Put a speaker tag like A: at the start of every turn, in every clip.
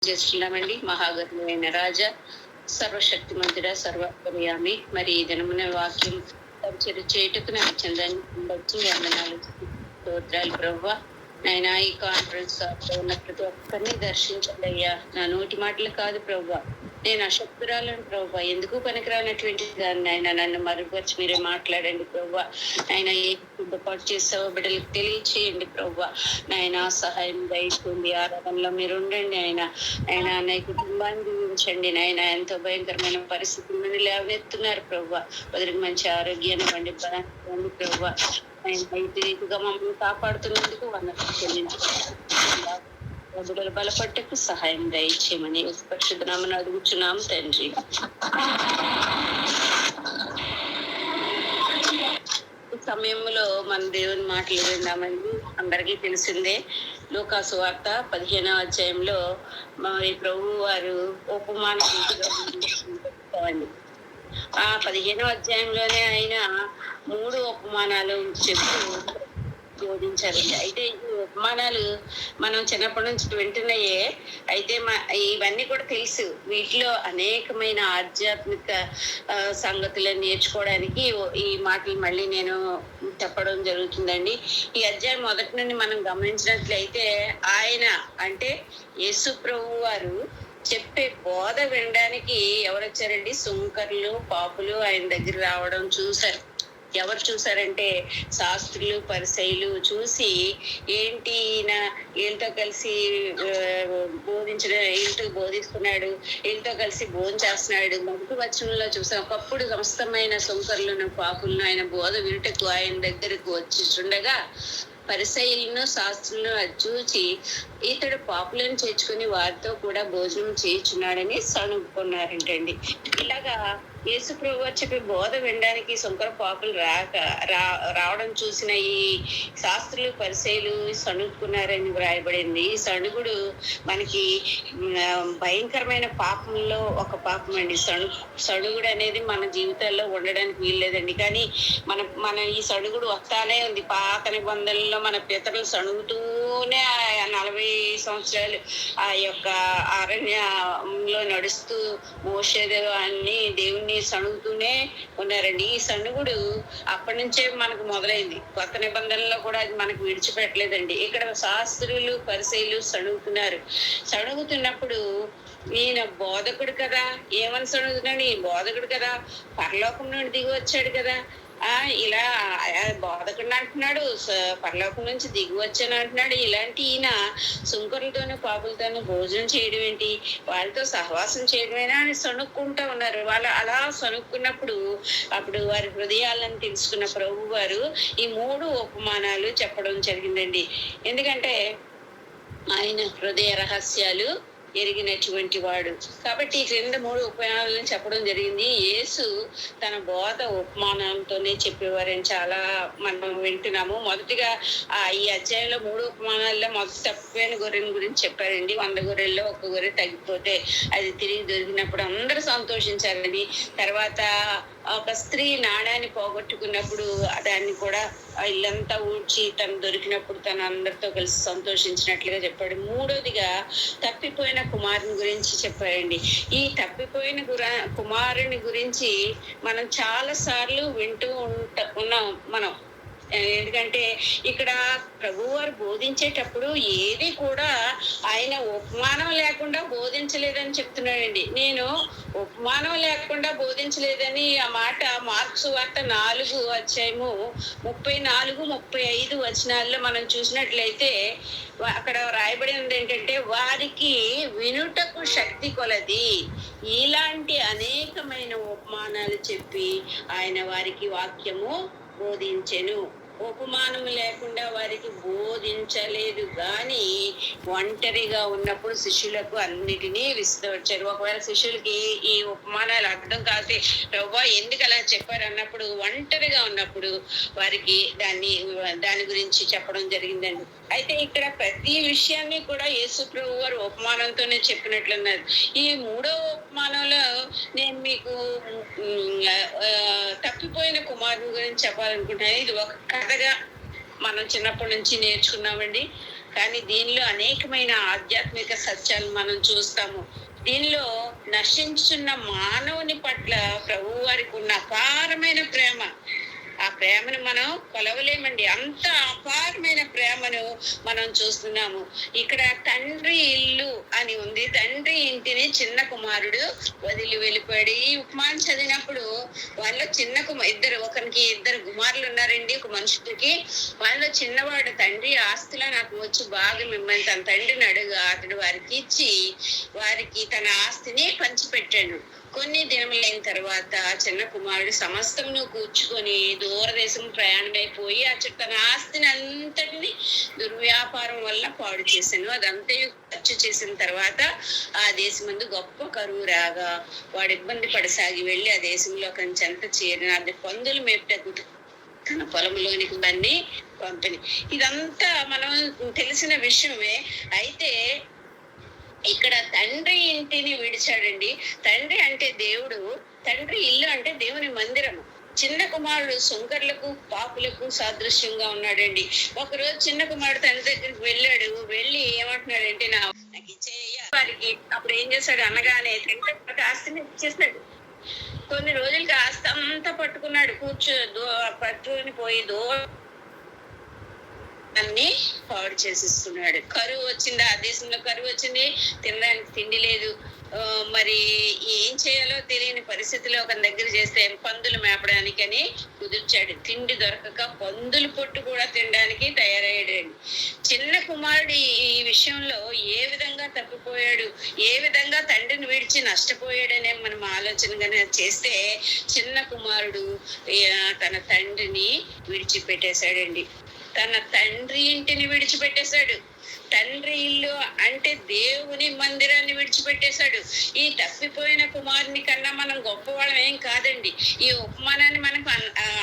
A: చేస్తున్నామండి. మహాగరుడైన రాజా, సర్వశక్తిమంతుడ, సర్వపర్యామి. మరి ఈ దినమున వాక్యం పరిచయం చేయుటకు నాకు చందాన్ని బట్టి వందనాలు, స్తోత్రాలు ప్రవ్వ. నాయన ఈ కాన్ఫరెన్స్ ఉన్న ప్రతి ఒక్కరిని దర్శించండి అయ్యా. నా నోటి మాటలు కాదు ప్రవ్వ, నేను అశక్తురాలను ప్రవ్వ, ఎందుకు పనికిరానటువంటి దాన్ని ఆయన నన్ను మరుగుపరిచి మీరే మాట్లాడండి ప్రవ్వ. ఆయన ఏ సిద్ధపాటు చేసావో బిడ్డలకు తెలియచేయండి ప్రవ్వ. నాయన సహాయం దయచేయండి, ఆరాధనలో మీరు ఉండండి. ఆయన నా కుటుంబాన్ని దీవించండి. నాయన ఎంతో భయంకరమైన పరిస్థితులను లేవనెత్తున్నారు ప్రవ్వ. వదిలికి మంచి ఆరోగ్యాన్ని వండి ప్రవ్వ. ఆయన రీతిగా మమ్మల్ని కాపాడుతున్నందుకు వందనాలు చెల్లించు. బలపట్టకు సహాయం దయచేయమని పరిశుద్ధ నామమున అడుగుచున్నాము తండ్రి. ఈ సమయంలో మన దేవుని మాటలు విందామండి. అందరికీ తెలిసిందే, లూకా సువార్త 15వ అధ్యాయంలో మరి ప్రభు వారు ఉపమానం చెప్తామండి. ఆ 15వ అధ్యాయంలోనే ఆయన 3 ఉపమానాలు చెప్తూ బోధించారండి. అయితే ఈ ఉపమానాలు మనం చిన్నప్పటి నుంచి వింటున్నాయే. అయితే ఇవన్నీ కూడా తెలుసు. వీటిలో అనేకమైన ఆధ్యాత్మిక సంగతులను నేర్చుకోవడానికి ఈ మాటలు మళ్ళీ నేను చెప్పడం జరుగుతుందండి. ఈ అధ్యాయం మొదటి నుండి మనం గమనించినట్లయితే ఆయన అంటే యేసు ప్రభు వారు చెప్పే బోధ వినడానికి ఎవరు వచ్చారండి? సుంకర్లు, పాపులు ఆయన దగ్గర రావడం చూశారు. ఎవరు చూసారంటే శాస్త్రులు, పరిసయ్యులు చూసి ఏంటి ఈయన వీళ్ళతో కలిసి వీళ్ళతో బోధిస్తున్నాడు, వీళ్ళతో కలిసి భోజనం చేస్తున్నాడు. మొదటి వచనంలో చూసాం, ఒకప్పుడు సమస్తమైన సుంకర్లను, పాపులను ఆయన బోధ వినుటకు ఆయన దగ్గరకు వచ్చి ఉండగా పరిసయ్యులను, శాస్త్రులను అది చూచి ఇతడు పాపులను చేర్చుకుని వారితో కూడా భోజనం చేయించున్నాడని సణుక్కున్నారంటండి. ఇలాగా యేసు ప్రభు చెప్పి బోధ వినడానికి సుంకర పాపులు రావడం చూసిన ఈ శాస్త్రులు, పరిసయ్యులు సణుక్కున్నారని వ్రాయబడింది. ఈ సణుగుడు మనకి భయంకరమైన పాపంలో ఒక పాపం అండి. సణుగుడు అనేది మన జీవితాల్లో ఉండడానికి వీల్లేదండి. కానీ మన ఈ సణుగుడు వస్తానే ఉంది. పాత నిబంధనల్లో మన పితరులు సణుగుతూనే 40 సంవత్సరాలు ఆ యొక్క అరణ్యంలో నడుస్తూ మోషేదేవాన్ని దేవుణ్ణి సణుగుతూనే ఉన్నారండి. ఈ సణుగుడు అప్పటి నుంచే మనకు మొదలైంది. కొత్త నిబంధనలో కూడా అది మనకు విడిచిపెట్టలేదండి. ఇక్కడ శాస్త్రులు, పరిసయ్యులు సణుగుతున్నప్పుడు ఈయన బోధకుడు కదా, ఏమని సణుగుతున్నాడు? ఈ బోధకుడు కదా, పరలోకం నుండి దిగి వచ్చాడు కదా, ఇలా బోధకుడు అంటున్నాడు, పరలోకం నుంచి దిగి వచ్చాను అంటున్నాడు. ఇలాంటి ఈయన సుంకరులతోనూ, పాపులతోనూ భోజనం చేయడం ఏంటి, వాళ్ళతో సహవాసం చేయడమేనా అని సణుక్కుంటూ ఉన్నారు. వాళ్ళు అలా సణుక్కున్నప్పుడు అప్పుడు వారి హృదయాలను తెలుసుకున్న ప్రభు వారు ఈ 3 ఉపమానాలు చెప్పడం జరిగిందండి. ఎందుకంటే ఆయన హృదయ రహస్యాలు ఎరిగినటువంటి వాడు కాబట్టి ఈ క్రింద 3 ఉపమానాలను చెప్పడం జరిగింది. యేసు తన బోధ ఉపమానంతోనే చెప్పేవారని చాలా మనం వింటున్నాము. మొదటిగా ఈ అధ్యాయంలో 3 ఉపమానాల్లో మొదటి తప్పిపోయిన గొర్రెల గురించి చెప్పారండి. 100 గొర్రెల్లో 1 గొర్రె తగ్గిపోతే అది తిరిగి దొరికినప్పుడు అందరూ సంతోషించారని, తర్వాత ఒక స్త్రీ నాణాన్ని పోగొట్టుకున్నప్పుడు దాన్ని కూడా ఇల్లంతా ఊడ్చి తను దొరికినప్పుడు తను అందరితో కలిసి సంతోషించినట్లుగా చెప్పాడు. 3వదిగా తప్పిపోయిన కుమారుని గురించి చెప్పారండి. ఈ తప్పిపోయిన కుమారుని గురించి మనం చాలా సార్లు వింటూ ఉన్నాం మనం. ఎందుకంటే ఇక్కడ ప్రభువారు బోధించేటప్పుడు ఏది కూడా ఆయన ఉపమానం లేకుండా బోధించలేదని చెప్తున్నాడండి. నేను ఉపమానం లేకుండా బోధించలేదని ఆ మాట మార్కు సువార్త 4వ అధ్యాయము 34, 35 వచనాల్లో మనం చూసినట్లయితే అక్కడ రాయబడినది ఏంటంటే, వారికి వినుటకు శక్తి కొలది ఇలాంటి అనేకమైన ఉపమానాలు చెప్పి ఆయన వారికి వాక్యము బోధించెను. ఉపమానము లేకుండా వారికి బోధించలేదు, కానీ ఒంటరిగా ఉన్నప్పుడు శిష్యులకు అన్నిటినీ విస్తరించారు. ఒకవేళ శిష్యులకి ఈ ఉపమానాలు అర్థం కాస్తే ప్రభు ఎందుకు అలా చెప్పారు అన్నప్పుడు, ఒంటరిగా ఉన్నప్పుడు వారికి దాని గురించి చెప్పడం జరిగిందండి. అయితే ఇక్కడ ప్రతి విషయాన్ని కూడా యేసు ప్రభు వారు ఉపమానంతోనే చెప్పినట్లున్నారు. ఈ 3వ ఉపమానంలో నేను మీకు తప్పిపోయిన కుమారుని గురించి చెప్పాలనుకుంటున్నాను. ఇది ఒక కథగా మనం చిన్నప్పటి నుంచి నేర్చుకున్నామండి. కానీ దీనిలో అనేకమైన ఆధ్యాత్మిక సత్యాలు మనం చూస్తాము. దీనిలో నశించున్న మానవుని పట్ల ప్రభువు వారికి ఉన్న అపారమైన ప్రేమ, ఆ ప్రేమను మనం కొలవలేమండి. అంత అపారమైన ప్రేమను మనం చూస్తున్నాము. ఇక్కడ తండ్రి ఇల్లు అని ఉంది. తండ్రి ఇంటిని చిన్న కుమారుడు వదిలి వెళ్ళిపోయాడు. ఈ ఉపమానం చదివినప్పుడు వాళ్ళలో చిన్న ఒకరికి ఇద్దరు కుమారులు ఉన్నారండి. ఒక మనుషుడికి వాళ్ళలో చిన్నవాడు తండ్రి ఆస్తిలో నాకు వచ్చి బాగా మిమ్మల్ని తన తండ్రిని అడుగు, అతడు వారికి ఇచ్చి వారికి తన ఆస్తిని పంచిపెట్టాడు. కొన్ని దినములైన తర్వాత చిన్న కుమారుడు సమస్తమును కూర్చుకొని దూరదేశం ప్రయాణమైపోయి తన ఆస్తిని అంతటిని దుర్వ్యాపారం వల్ల పాడు చేశాను. అదంతా ఖర్చు చేసిన తర్వాత ఆ దేశం ముందు గొప్ప కరువు రాగా వాడు ఇబ్బంది పడసాగి వెళ్ళి ఆ దేశంలో చెంత చేరిన అది పందులు మేపుటకు తన పొలంలోనికి దాన్ని పంపిణీ. ఇదంతా మనం తెలిసిన విషయమే. అయితే ఇక్కడ తండ్రి ఇంటిని విడిచాడండి. తండ్రి అంటే దేవుడు, తండ్రి ఇల్లు అంటే దేవుని మందిరము. చిన్న కుమారుడు సుంకర్లకు పాపులకు సాదృశ్యంగా ఉన్నాడండి. ఒకరోజు చిన్న కుమారుడు తండ్రి దగ్గరికి వెళ్ళాడు. వెళ్ళి ఏమంటున్నాడంటే నాకు ఇచ్చేయ వారికి. అప్పుడు ఏం చేశాడు అనగానే తండ్రి ఆస్తిని ఇచ్చేసాడు. కొన్ని రోజులకి ఆస్తి అంతా పట్టుకున్నాడు. పట్టుకుని పోయి అన్ని పాడు చేసిస్తున్నాడు. కరువు వచ్చింది, ఆ దేశంలో కరువు వచ్చింది, తినడానికి తిండి లేదు. మరి ఏం చేయాలో తెలియని పరిస్థితిలో ఒక దగ్గర చేస్తే పందులు మేపడానికి అని కుదిర్చాడు. తిండి దొరకక పందులు పొట్టు కూడా తినడానికి తయారయ్యాడు. చిన్న కుమారుడు ఈ విషయంలో ఏ విధంగా తప్పిపోయాడు, ఏ విధంగా తండ్రిని విడిచి నష్టపోయాడనే మనం ఆలోచనగానే చేస్తే చిన్న కుమారుడు తన తండ్రిని విడిచిపెట్టేశాడండి. తన తండ్రి ఇంటిని విడిచిపెట్టేశాడు. తండ్రి ఇల్లు అంటే దేవుని మందిరాన్ని విడిచిపెట్టేశాడు. ఈ తప్పిపోయిన కుమారుని కన్నా మనం గొప్పవాళ్ళం ఏం కాదండి. ఈ ఉపమానాన్ని మనకు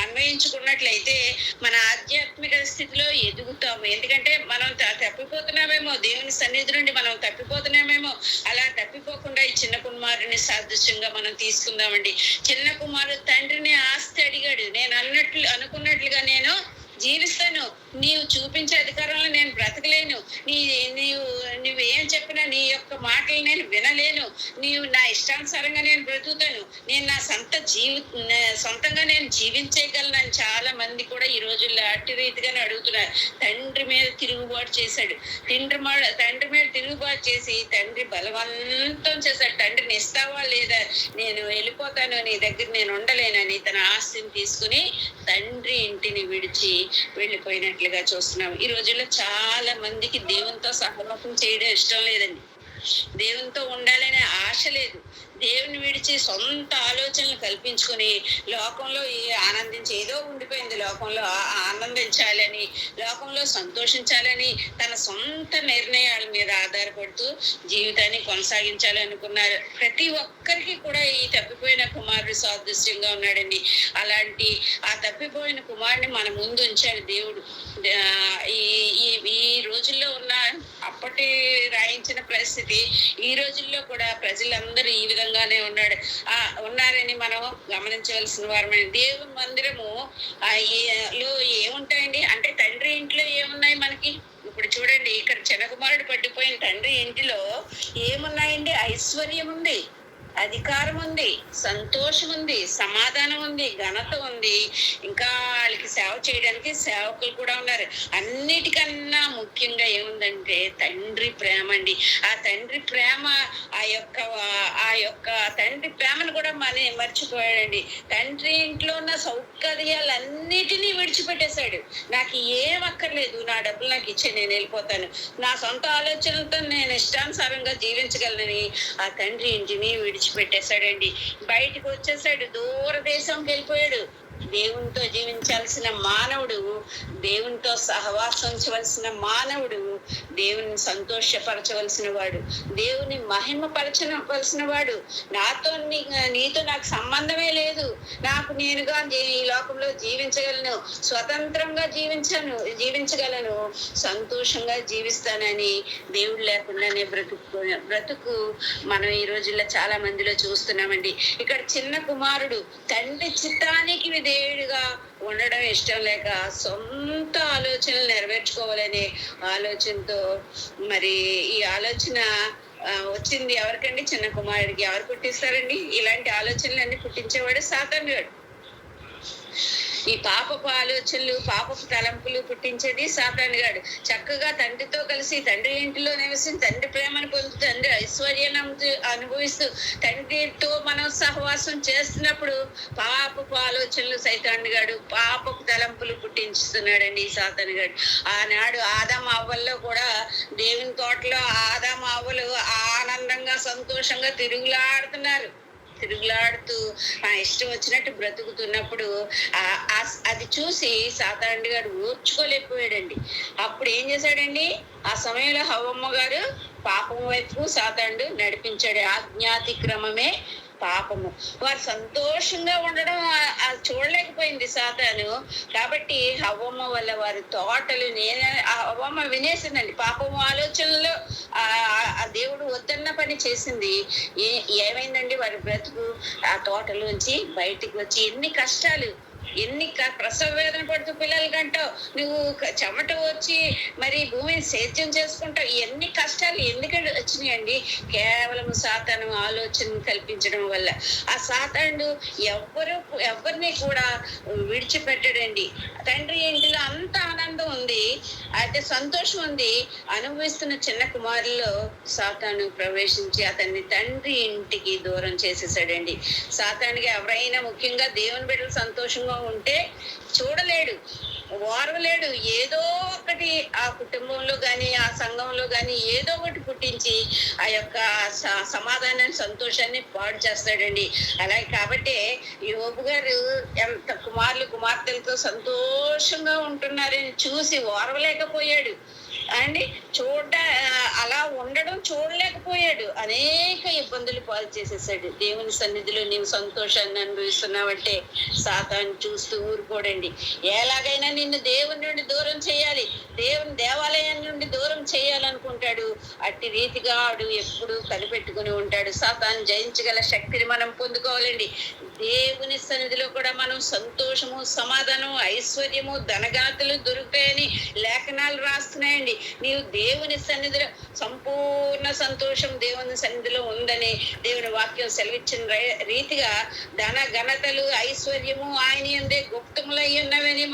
A: అన్వయించుకున్నట్లయితే మన ఆధ్యాత్మిక స్థితిలో ఎదుగుతాము. ఎందుకంటే మనం తప్పిపోతున్నామేమో, దేవుని సన్నిధి నుండి మనం తప్పిపోతున్నామేమో. అలా తప్పిపోకుండా ఈ చిన్న కుమారుని సాదృశ్యంగా మనం తీసుకుందామండి. చిన్న కుమారుడు తండ్రిని ఆస్తి అడిగాడు. నేను అనుకున్నట్లుగా నేను జీవిస్తాను, నీవు చూపించే అధికారంలో నేను బ్రతకలేను, నువ్వేం చెప్పినా నీ యొక్క మాటలు నేను వినలేను, నీవు నా ఇష్టానుసారంగా నేను బ్రతుకుతాను, నేను నా సొంతంగా నేను జీవించేయగలను. చాలా మంది కూడా ఈ రోజుల్లో అట్టి రీతిగానే అడుగుతున్నారు. తండ్రి మీద తిరుగుబాటు చేశాడు. తండ్రి మీద తిరుగుబాటు చేసి తండ్రి బలవంతం చేశాడు. తండ్రిని ఇస్తావా లేదా, నేను వెళ్ళిపోతాను, నీ దగ్గర నేను ఉండలేనని తన ఆస్తిని తీసుకుని తండ్రి ఇంటిని విడిచి వెళ్ళిపోయినట్లుగా చూస్తున్నాం. ఈ రోజుల్లో చాలా మందికి దేవునితో సహవాసం చేయడం ఇష్టం లేదండి. దేవునితో ఉండాలనే ఆశ లేదు. దేవుని విడిచి సొంత ఆలోచనలు కల్పించుకుని లోకంలో ఆనందించి ఏదో ఉండిపోయింది, లోకంలో ఆనందించాలని, లోకంలో సంతోషించాలని తన సొంత నిర్ణయాల మీద ఆధారపడుతూ జీవితాన్ని కొనసాగించాలనుకున్నారు. ప్రతి ఒక్కరికి కూడా ఈ తప్పిపోయిన కుమారుడు సాదృశ్యంగా ఉన్నాడండి. అలాంటి ఆ తప్పిపోయిన కుమారుడిని మన ముందు ఉంచాడు దేవుడు. ఈ రోజుల్లో ఉన్న అప్పటి రాయించిన పరిస్థితి ఈ రోజుల్లో కూడా ప్రజలందరూ ఈ విధంగానే ఉన్నారని మనం గమనించవలసిన వారమే. దేవుని మందిరము లో ఏముంటాయండి అంటే తండ్రి ఇంట్లో ఏమున్నాయి మనకి? ఇప్పుడు చూడండి, ఇక్కడ చిన్న కుమారుడు పట్టిపోయిన తండ్రి ఇంటిలో ఏమున్నాయండి? ఐశ్వర్యం ఉంది, అధికారం ఉంది, సంతోషం ఉంది, సమాధానం ఉంది, ఘనత ఉంది, ఇంకా వాళ్ళకి సేవ చేయడానికి సేవకులు కూడా ఉన్నారు. అన్నిటికన్నా ముఖ్యంగా ఏముందంటే తండ్రి ప్రేమ అండి. ఆ తండ్రి ప్రేమ, ఆ యొక్క తండ్రి ప్రేమను కూడా మర్చిపోయాడండి. తండ్రి ఇంట్లో ఉన్న సౌకర్యాలన్నిటినీ విడిచిపెట్టేశాడు. నాకు ఏం అక్కర్లేదు, నా డబ్బులు నాకు ఇచ్చే, నేను వెళ్ళిపోతాను, నా సొంత ఆలోచనలతో నేను ఇష్టానుసారంగా జీవించగలనని ఆ తండ్రి ఇంటిని విడిచిపెట్టేశాడండి. బయటకు వచ్చేసాడు, దూరదేశంకి వెళ్ళిపోయాడు. దేవునితో జీవించాల్సిన మానవుడు, దేవునితో సహవాసించవలసిన మానవుడు, దేవుని సంతోషపరచవలసిన వాడు, దేవుని మహిమపరచవలసిన వాడు, నీతో నాకు సంబంధమే లేదు, నేనుగా ఈ లోకంలో జీవించగలను, స్వతంత్రంగా జీవించగలను, సంతోషంగా జీవిస్తానని దేవుడు లేకుండానే బ్రతుకు మనం ఈ రోజుల్లో చాలా మందిలో చూస్తున్నామండి. ఇక్కడ చిన్న కుమారుడు తండ్రి చిత్తానికి విధేయుడిగా ఉండడం ఇష్టం లేక సొంత ఆలోచనలు నెరవేర్చుకోవాలనే ఆలోచనతో మరి ఈ ఆలోచన వచ్చింది ఎవరికండి? చిన్న కుమారుడికి. ఎవరు పుట్టిస్తారండి ఇలాంటి ఆలోచనలన్నీ? పుట్టించేవాడు సాతాను గాడు. ఈ పాపపు ఆలోచనలు, పాపపు తలంపులు పుట్టించేది సాతాను గాడు. చక్కగా తండ్రితో కలిసి తండ్రి ఇంటిలో నివసించి తండ్రి ప్రేమను పొందుతూ తండ్రి ఐశ్వర్యాన్ని అనుభవిస్తూ తండ్రితో మనం సహవాసం చేస్తున్నప్పుడు పాపపు ఆలోచనలు సైతాను గాడు, పాపపు తలంపులు పుట్టించుతున్నాడండి ఈ సాతాను గాడు. ఆనాడు ఆదాము అవ్వల్లో కూడా దేవుని తోటలో ఆదాము అవ్వలు ఆనందంగా సంతోషంగా తిరుగులాడుతూ ఇష్టం వచ్చినట్టు బ్రతుకుతున్నప్పుడు అది చూసి సాతాను గారు ఓర్చుకోలేకపోయాడండి. అప్పుడు ఏం చేశాడండి? ఆ సమయంలో హవ్వమ్మ గారు పాపం వైపు సాతాను నడిపించాడు. ఆజ్ఞాతిక్రమమే పాపము. వారు సంతోషంగా ఉండడం చూడలేకపోయింది సాతాను. కాబట్టి హవ్వమ్మ వల్ల వారి తోటలు హవ్వమ్మ వినేసిందండి. పాపము ఆలోచనలో ఆ దేవుడు వద్దన్న పని చేసింది. ఏమైందండి? వారి బ్రతుకు ఆ తోటలోంచి బయటికి వచ్చి ఎన్ని కష్టాలు, ఎన్ని ప్రసవ వేదన పడుతూ పిల్లలు కంటావు, నువ్వు చెమట వచ్చి మరి భూమిని సేద్యం చేసుకుంటావు. ఎన్ని కష్టాలు ఎందుకంటే వచ్చినాయండి? కేవలం సాతాను ఆలోచన కల్పించడం వల్ల. ఆ సాతాను ఎవరిని కూడా విడిచిపెట్టడండి. తండ్రి ఇంటిలో అంత ఆనందం ఉంది, అయితే సంతోషం ఉంది. అనుభవిస్తున్న చిన్న కుమారులో సాతాను ప్రవేశించి అతన్ని తండ్రి ఇంటికి దూరం చేసేసాడండి. సాతానికి ఎవరైనా, ముఖ్యంగా దేవుని బిడ్డలు సంతోషంగా ఉంటే చూడలేడు, ఓర్వలేడు. ఏదో ఒకటి ఆ కుటుంబంలో గాని ఆ సంఘంలో గాని ఏదో ఒకటి పుట్టించి ఆ యొక్క సమాధానాన్ని, సంతోషాన్ని పాడు చేస్తాడండి. అలాగే కాబట్టి యోబు గారు ఎంత కుమార్తెలతో సంతోషంగా ఉంటున్నారని చూసి ఓర్వలేకపోయాడు అండి. అలా ఉండడం చూడలేకపోయాడు. అనేక ఇబ్బందులు పాలు చేసేసాడు. దేవుని సన్నిధిలో నీవు సంతోషాన్ని అనుభవిస్తున్నావంటే సాతాను చూస్తూ ఊరుకోడండి. ఎలాగైనా నిన్ను దేవుని నుండి దూరం చేయాలి, దేవుని దేవాలయం నుండి దూరం చేయాలనుకుంటాడు. అట్టి రీతిగా ఆడు ఎప్పుడు కనిపెట్టుకుని ఉంటాడు. సాతాను జయించగల శక్తిని మనం పొందుకోవాలండి. దేవుని సన్నిధిలో కూడా మనం సంతోషము, సమాధానం, ఐశ్వర్యము, ధనగాతులు దొరుకుతాయని లేఖనాలు రాస్తున్నాయండి. నీవు దేవుని సన్నిధిలో సంపూర్ణ సంతోషం దేవుని సన్నిధిలో ఉందని దేవుని వాక్యం సెలవిచ్చిన రీతిగా ధన ఘనతలు, ఐశ్వర్యము ఆయన యందే గుప్తములై ఉన్నవని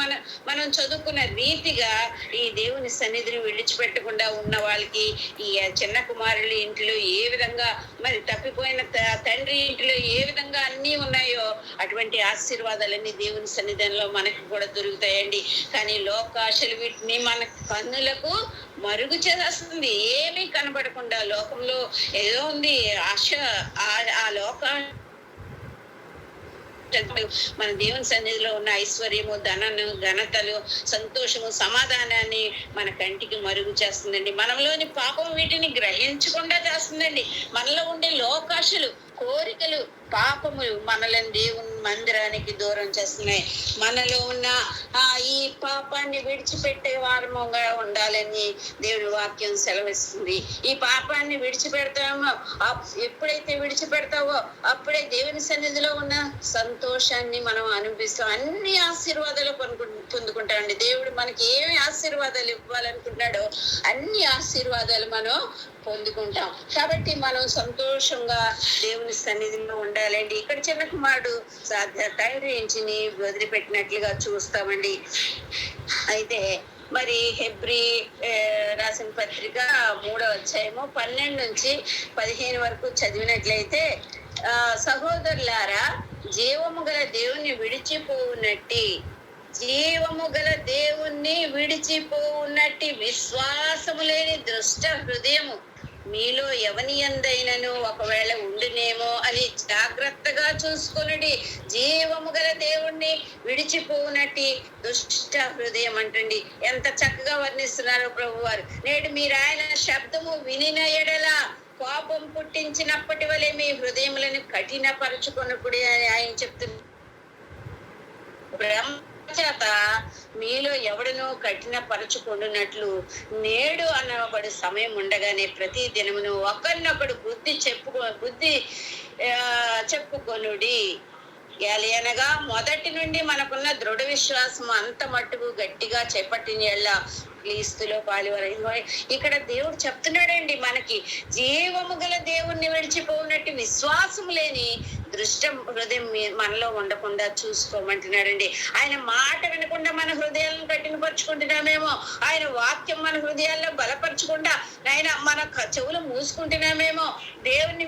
A: మనం చదువుకున్న రీతిగా ఈ దేవుని సన్నిధిని విడిచిపెట్టకుండా ఉన్న వాళ్ళకి ఈ చిన్న కుమారుల ఇంట్లో ఏ విధంగా మరి తప్పిపోయిన తండ్రి ఇంటిలో ఏ విధంగా అన్నీ ఉన్నాయో అటువంటి ఆశీర్వాదాలన్నీ దేవుని సన్నిధానంలో మనకు కూడా దొరుకుతాయండి. కానీ లోకాశలు వీటిని మన కన్నులకు మరుగు చేస్తుంది. ఏమీ కనబడకుండా లోకంలో ఏదో ఉంది ఆశ, ఆ లోక మన దేవుని సన్నిధిలో ఉన్న ఐశ్వర్యము, ధనను, ఘనతలు, సంతోషము, సమాధానాన్ని మన కంటికి మరుగు చేస్తుందండి. మనలోని పాపం వీటిని గ్రహించకుండా చేస్తుందండి. మనలో ఉండే లోకాశలు, కోరికలు, పాపములు మనల్ని దేవుని మందిరానికి దూరం చేస్తున్నాయి. మనలో ఉన్న ఈ పాపాన్ని విడిచిపెట్టే వారముగా ఉండాలని దేవుని వాక్యం సెలవిస్తుంది. ఈ పాపాన్ని విడిచిపెడతామో, ఎప్పుడైతే విడిచిపెడతావో అప్పుడే దేవుని సన్నిధిలో ఉన్న సంతోషాన్ని మనం అనుభవిస్తాం. అన్ని ఆశీర్వాదాలు పొందుకుంటామండి. దేవుడు మనకి ఏమి ఆశీర్వాదాలు ఇవ్వాలనుకుంటున్నాడో అన్ని ఆశీర్వాదాలు మనం పొందుకుంటాం. కాబట్టి మనం సంతోషంగా దేవుని సన్నిధిలో ఉండాలండి. ఇక్కడ చిన్న కుమారుడు తండ్రి ఇంటిని వదిలిపెట్టినట్లుగా చూస్తామండి. అయితే మరి హెబ్రీ రాసిన పత్రిక 3వ అధ్యాయము 12 నుంచి 15 వరకు చదివినట్లయితే, సహోదరులారా, జీవము గల దేవుని విడిచిపోవునట్టి విశ్వాసము లేని దుష్ట హృదయము మీలో ఎవని యందైనను ఒకవేళ ఉండునేమో అని జాగ్రత్తగా చూసుకొనుడి. జీవము గల దేవుణ్ణి విడిచిపోనట్టి దుష్ట హృదయం అంటండి. ఎంత చక్కగా వర్ణిస్తున్నారో ప్రభు వారు. నేడు మీరు ఆయన శబ్దము వినిన ఎడల కోపం పుట్టించినప్పటి వలె మీ హృదయములను కఠినపరచుకున్నప్పుడు ఆయన చెప్తున్నారు. చేత మీలో ఎవడనో కఠినపరచుకొనున్నట్లు నేడు అనబడు సమయం ఉండగానే ప్రతి దినమును ఒకరినొకడు బుద్ధి చెప్పుకొనుడి. అనగా మొదటి నుండి మనకున్న దృఢ విశ్వాసం అంత మట్టుకు గట్టిగా చేపట్టిన ఎళ్ళ క్రీస్తులో పాలువరైన ఇక్కడ దేవుడు చెప్తున్నాడండి మనకి, జీవము గల దేవుణ్ణి విడిచిపోనట్టు విశ్వాసం లేని దృష్ట హృదయం మనలో ఉండకుండా చూసుకోమంటున్నాడండి. ఆయన మాట వినకుండా మన హృదయాలను కఠినపరుచుకుంటున్నామేమో, ఆయన వాక్యం మన హృదయాల్లో బలపరచకుండా ఆయన మన చెవులు మూసుకుంటున్నామేమో, దేవుణ్ణి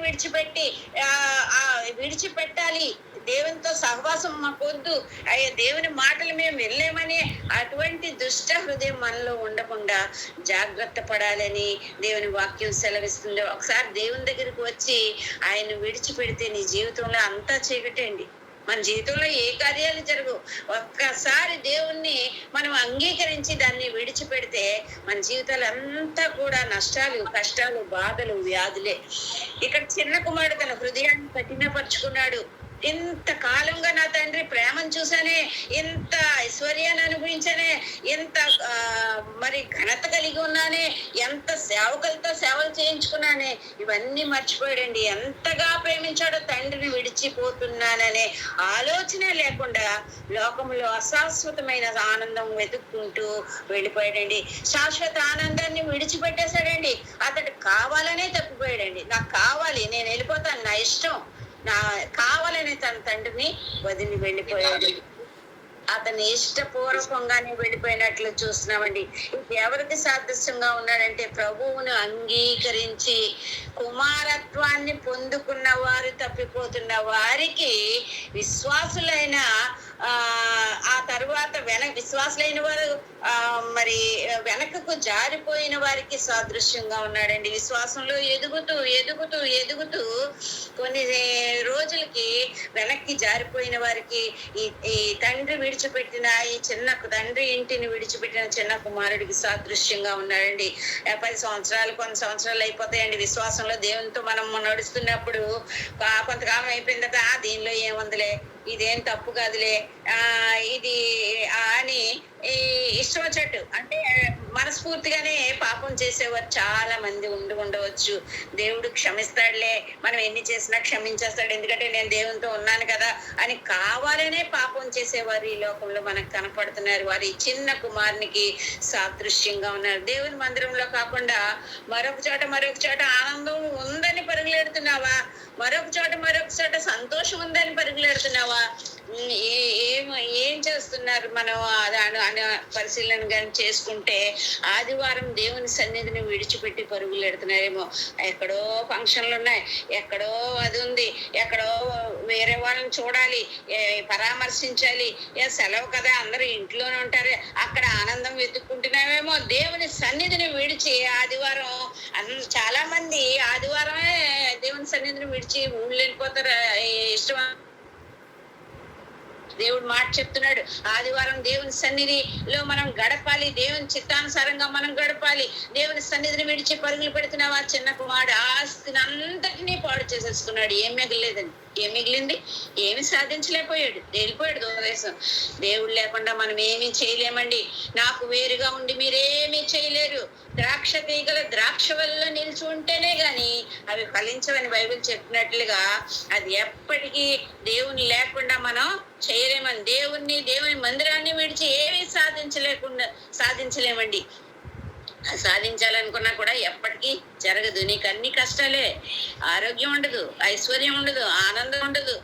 A: విడిచిపెట్టాలి, దేవునితో సహవాసం మాకొద్దు, దేవుని మాటలు మేము వెళ్ళేమని అటువంటి దుష్ట హృదయం మనలో ఉండకుండా జాగ్రత్త పడాలని దేవుని వాక్యం సెలవిస్తుంది. ఒకసారి దేవుని దగ్గరికి వచ్చి ఆయన విడిచిపెడితే నీ జీవితంలో అంతా చీకటండి. మన జీవితంలో ఏ కార్యాలు జరగవు. ఒక్కసారి దేవుణ్ణి మనం అంగీకరించి దాన్ని విడిచిపెడితే మన జీవితాలు అంతా కూడా నష్టాలు, కష్టాలు, బాధలు, వ్యాధులే. ఇక్కడ చిన్న కుమారుడు తన హృదయాన్ని కఠినపరుచుకున్నాడు. ఇంత కాలంగా నా తండ్రి ప్రేమను చూసానే, ఇంత ఐశ్వర్యాన్ని అనుభవించానే, ఎంత మరి ఘనత కలిగి ఉన్నానే, ఎంత సేవకులతో సేవలు చేయించుకున్నానే, ఇవన్నీ మర్చిపోయాడండి. ఎంతగా ప్రేమించాడో తండ్రిని విడిచిపోతున్నాననే ఆలోచన లేకుండా లోకంలో అశాశ్వతమైన ఆనందం వెతుక్కుంటూ వెళ్ళిపోయాడండి. శాశ్వత ఆనందాన్ని విడిచిపెట్టేశాడండి. అతడు కావాలనే తప్పిపోయాడండి. నాకు కావాలి, నేను వెళ్ళిపోతాను, నా ఇష్టం, నా కావాలని తన తండ్రిని వదిలి వెళ్ళిపోయాడు. అతని ఇష్టపూర్వకంగానే వెళ్ళిపోయినట్లు చూస్తున్నామండి. ఎవరికి సాదృశ్యంగా ఉన్నాడంటే ప్రభువును అంగీకరించి కుమారత్వాన్ని పొందుకున్న వారు తప్పిపోతున్న వారికి విశ్వాసులైన ఆ తరువాత విశ్వాసులైన వారు మరి వెనకకు జారిపోయిన వారికి సాదృశ్యంగా ఉన్నాడండి. విశ్వాసంలో ఎదుగుతూ ఎదుగుతూ ఎదుగుతూ కొన్ని రోజులకి వెనక్కి జారిపోయిన వారికి ఈ తండ్రి విడిచిపెట్టిన తండ్రి ఇంటిని విడిచిపెట్టిన చిన్న కుమారుడికి సాదృశ్యంగా ఉన్నాడండి. 10 సంవత్సరాలు కొన్ని సంవత్సరాలు అయిపోతాయండి విశ్వాసంలో. దేవునితో మనం నడుస్తున్నప్పుడు కొంతకాలం అయిపోయిన తర్వాత దీనిలో ఏముందిలే, ఇదేం తప్పు కాదులే, ఇది అని ఇష్టం వచ్చేట్టు అంటే మనస్ఫూర్తిగానే పాపం చేసేవారు చాలా మంది ఉండవచ్చు. దేవుడు క్షమిస్తాడులే, మనం ఎన్ని చేసినా క్షమించేస్తాడు, ఎందుకంటే నేను దేవునితో ఉన్నాను కదా అని కావాలనే పాపం చేసేవారు ఈ లోకంలో మనకు కనపడుతున్నారు. వారి చిన్న కుమారునికి సాదృశ్యంగా ఉన్నారు. దేవుని మందిరంలో కాకుండా మరొక చోట ఆనందం ఉందని పరుగులెడుతున్నావా, మరొక చోట సంతోషం ఉందని పరుగులెడుతున్నావా, ఏం చేస్తున్నారు మనం పరిశీలన కానీ చేసుకుంటే ఆదివారం దేవుని సన్నిధిని విడిచిపెట్టి పరుగులు ఎడుతున్నారేమో. ఎక్కడో ఫంక్షన్లు ఉన్నాయి, ఎక్కడో అది ఉంది, ఎక్కడో వేరే వాళ్ళని చూడాలి, పరామర్శించాలి, సెలవు కదా అందరూ ఇంట్లోనే ఉంటారు, అక్కడ ఆనందం వెతుక్కుంటున్నామేమో. దేవుని సన్నిధిని విడిచి ఆదివారం చాలా మంది ఆదివారమే దేవుని సన్నిధిని విడిచి ఊళ్ళు వెళ్ళిపోతారు. ఇష్టం దేవుడు మాట చెప్తున్నాడు, ఆదివారం దేవుని సన్నిధిలో మనం గడపాలి, దేవుని చిత్తానుసారంగా మనం గడపాలి. దేవుని సన్నిధిని విడిచి పరుగులు పెడుతున్నావా చిన్న కుమారుడు ఆస్తిని అంతటినీ పాడు చేసేసుకున్నాడు. ఏం మిగలేదండి, ఏం మిగిలింది? ఏమి సాధించలేకపోయాడు, తేలిపోయాడు దూరదేశం. దేవుడు లేకుండా మనం ఏమీ చేయలేమండి. నాకు వేరుగా ఉండి మీరేమీ చేయలేరు. ద్రాక్ష తీగల ద్రాక్ష వల్ల నిలిచి ఉంటేనే గాని అవి ఫలించవని బైబిల్ చెప్పినట్లుగా అది ఎప్పటికీ దేవుని లేకుండా మనం చేయలేమని, దేవుని మందిరాన్ని విడిచి ఏమీ సాధించలేమండి. సాధించాలనుకున్నా కూడా ఎప్పటికీ జరగదు. నీకు అన్ని కష్టాలే, ఆరోగ్యం ఉండదు, ఐశ్వర్యం ఉండదు, ఆనందం ఉండదు.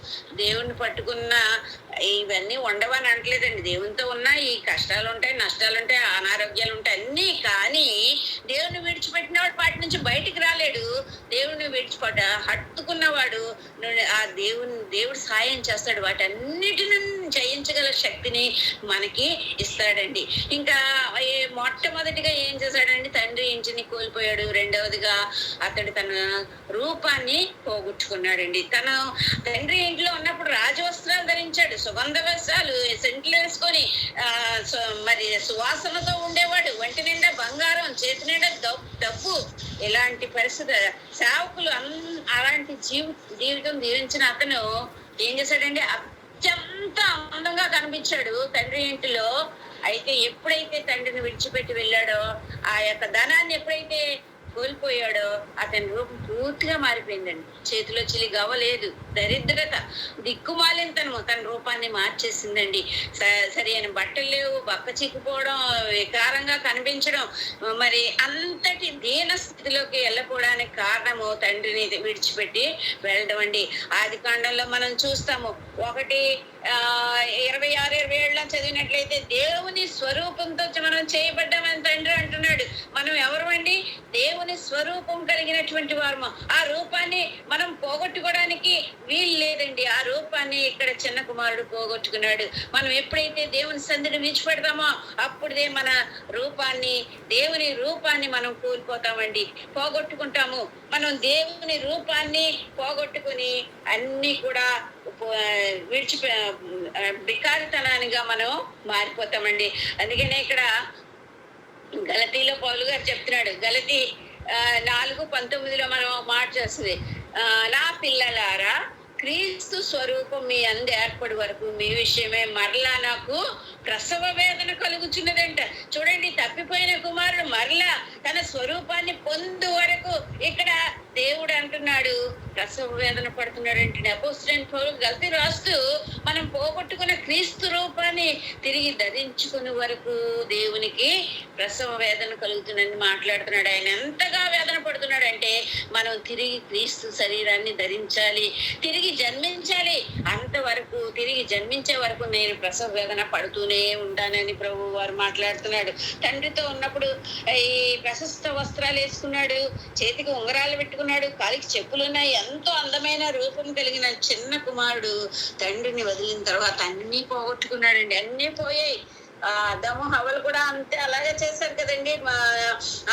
A: దేవుణ్ణి పట్టుకున్న ఇవన్నీ ఉండవని అంటలేదండి. దేవునితో ఉన్న ఈ కష్టాలు ఉంటాయి, నష్టాలు ఉంటాయి, అనారోగ్యాలు ఉంటాయి అన్నీ. కానీ దేవుని విడిచిపెట్టినవాడు వాటి నుంచి బయటికి రాలేడు. దేవుని హత్తుకున్నవాడు ఆ దేవుడు సాయం చేస్తాడు, వాటన్నిటిని జయించగల శక్తిని మనకి ఇస్తాడండి. ఇంకా మొట్టమొదటిగా ఏం చేశాడండి, తండ్రి ఇంటిని కోల్పోయాడు. రెండవదిగా అతడు తన రూపాన్ని పోగొట్టుకున్నాడండి. తను తండ్రి ఇంట్లో ఉన్నప్పుడు రాజవస్త్రాలు ధరించాడు, సుగంధ వస్త్రాలు, సెంట్లు వేసుకొని మరి సువాసనతో ఉండేవాడు. ఒంటి నిండా బంగారం, చేతి నిండా డబ్బు. ఇలాంటి పరిస్థితి సేవకులు అలాంటి జీవితం జీవించిన అతను ఏం చేశాడండి, అత్యంత అందంగా కనిపించాడు తండ్రి ఇంటిలో. అయితే ఎప్పుడైతే తండ్రిని విడిచిపెట్టి వెళ్ళాడో, ఆ యొక్క ధనాన్ని ఎప్పుడైతే కోల్పోయాడో అతని రూపం పూర్తిగా మారిపోయిందండి. చేతిలో చిలి గవ్వలేదు. దరిద్రత, దిక్కుమాలినతనము తన రూపాన్ని మార్చేసిందండి. సరి అయిన బట్టలు లేవు, బక్క చిక్కుపోవడం, వికారంగా కనిపించడం, మరి అంతటి దీన స్థితిలోకి వెళ్ళకపోవడానికి కారణము తండ్రిని విడిచిపెట్టి వెళ్ళడం అండి. ఆది కాండంలో మనం చూస్తాము. 1:26-27 చదివినట్లయితే దేవుని స్వరూపంతో మనం చేయబడ్డామని తండ్రి అంటున్నాడు. మనం ఎవరు అండి? దేవుని స్వరూపం కలిగినటువంటి వారము. ఆ రూపాన్ని మనం పోగొట్టుకోవడానికి వీలు లేదండి. ఆ రూపాన్ని ఇక్కడ చిన్న కుమారుడు పోగొట్టుకున్నాడు. మనం ఎప్పుడైతే దేవుని సంధిని విడిచిపెడతామో అప్పుడే మన రూపాన్ని, దేవుని రూపాన్ని మనం కోల్పోతామండి, పోగొట్టుకుంటాము. మనం దేవుని రూపాన్ని పోగొట్టుకుని అన్ని కూడా బికారితనానిగా మనం మారిపోతామండి. అందుకనే ఇక్కడ గలతీలో పౌలు గారు చెప్తున్నాడు. గలతీ 4:19 మనం మాట చేస్తుంది. నా పిల్లలారా, క్రీస్తు స్వరూపం మీ అందు ఏర్పడి వరకు మీ విషయమే మరలా నాకు ప్రసవ వేదన కలుగుచున్నదంట. చూడండి, తప్పిపోయిన కుమారుడు మరలా తన స్వరూపాన్ని పొందు వరకు ఇక్కడ దేవుడు అంటున్నాడు ప్రసవ వేదన పడుతున్నాడంటే. అపోస్తలుడైన పౌలు గలతీ రాస్తూ మనం పోగొట్టుకున్న క్రీస్తు రూపాన్ని తిరిగి ధరించుకునే వరకు దేవునికి ప్రసవ వేదన కలుగుతుందని మాట్లాడుతున్నాడు. ఆయన ఎంతగా వేదన పడుతున్నాడంటే మనం తిరిగి క్రీస్తు శరీరాన్ని ధరించాలి, తిరిగి జన్మించాలి. అంతవరకు, తిరిగి జన్మించే వరకు నేను ప్రసవ వేదన పడుతూనే ఉంటానని ప్రభు వారు మాట్లాడుతున్నాడు. తండ్రితో ఉన్నప్పుడు ఈ ప్రశస్త వస్త్రాలు వేసుకున్నాడు, చేతికి ఉంగరాలు పెట్టుకున్నాడు, కాలికి చెప్పులున్నాయి. ఎంతో అందమైన రూపం కలిగిన చిన్న కుమారుడు తండ్రిని వదిలిన తర్వాత అన్ని పోగొట్టుకున్నాడండి. అన్ని పోయాయి. ఆదాము హవ్వలు కూడా అంతే, అలాగే చేశారు కదండి.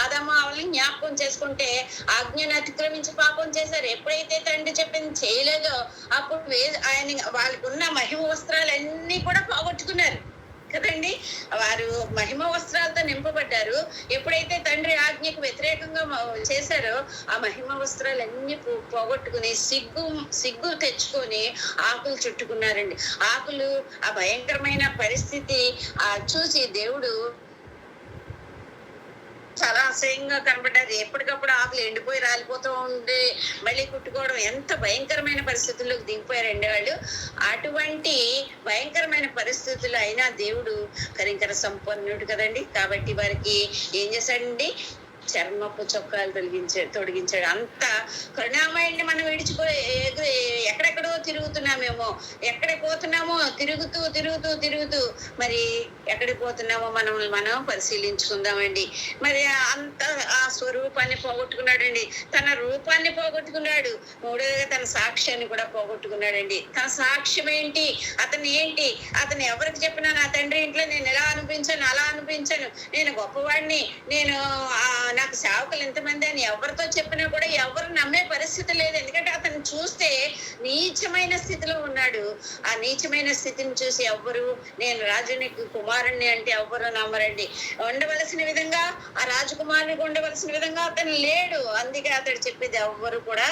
A: ఆదాము హవ్వల్ని జ్ఞాపకం చేసుకుంటే ఆజ్ఞను అతిక్రమించి పాపం చేశారు. ఎప్పుడైతే తండ్రి చెప్పింది చేయలేదో అప్పుడు ఆయన వాళ్ళకు ఉన్న మహిమ వస్త్రాలన్నీ కూడా పోగొట్టుకున్నారు కదండి. వారు మహిమ వస్త్రాలతో నింపబడ్డారు. ఎప్పుడైతే తండ్రి ఆజ్ఞకు వ్యతిరేకంగా చేశారో ఆ మహిమ వస్త్రాలన్నీ పోగొట్టుకుని సిగ్గు తెచ్చుకొని ఆకులు చుట్టుకున్నారండి. ఆకులు, ఆ భయంకరమైన పరిస్థితి చూసి దేవుడు చాలా అసహ్యంగా కనబడ్డారు. ఎప్పటికప్పుడు ఆకులు ఎండిపోయి రాలిపోతూ ఉండి మళ్ళీ కుట్టుకోవడం, ఎంత భయంకరమైన పరిస్థితుల్లోకి దిగిపోయారండి వాళ్ళు. అటువంటి భయంకరమైన పరిస్థితులు అయినా దేవుడు కనికర సంపన్నుడు కదండి. కాబట్టి వారికి ఏం చేశాడండి? చర్మపు చొక్కాలు తొడిగించాడు. అంత కరుణామయుడిని మనం విడిచిపోయి ఎక్కడెక్కడో తిరుగుతున్నామేమో, ఎక్కడికి పోతున్నామో తిరుగుతూ తిరుగుతూ తిరుగుతూ మరి ఎక్కడికి పోతున్నామో మనం పరిశీలించుకుందామండి. మరి అంత ఆ స్వరూపాన్ని పోగొట్టుకున్నాడండి, తన రూపాన్ని పోగొట్టుకున్నాడు. మూడోదిగా తన సాక్ష్యాన్ని కూడా పోగొట్టుకున్నాడండి. తన సాక్ష్యం ఏంటి? అతను ఎవరికి చెప్పినా నా తండ్రి ఇంట్లో నేను ఎలా అనిపించాను, అలా అనిపించాను, నేను గొప్పవాడిని, నేను నాకు సేవకులు ఎంతమంది అని ఎవరితో చెప్పినా కూడా ఎవరు నమ్మే పరిస్థితి లేదు. ఎందుకంటే అతను చూస్తే నీచమైన స్థితిలో ఉన్నాడు. ఆ నీచమైన స్థితిని చూసి ఎవ్వరు నేను రాజునికి కుమారుణ్ణి అంటే ఎవ్వరు నమ్మరండి. ఉండవలసిన విధంగా, ఆ రాజకుమారునికి ఉండవలసిన విధంగా అతను లేడు. అందుకే అతడు చెప్పేది ఎవ్వరు కూడా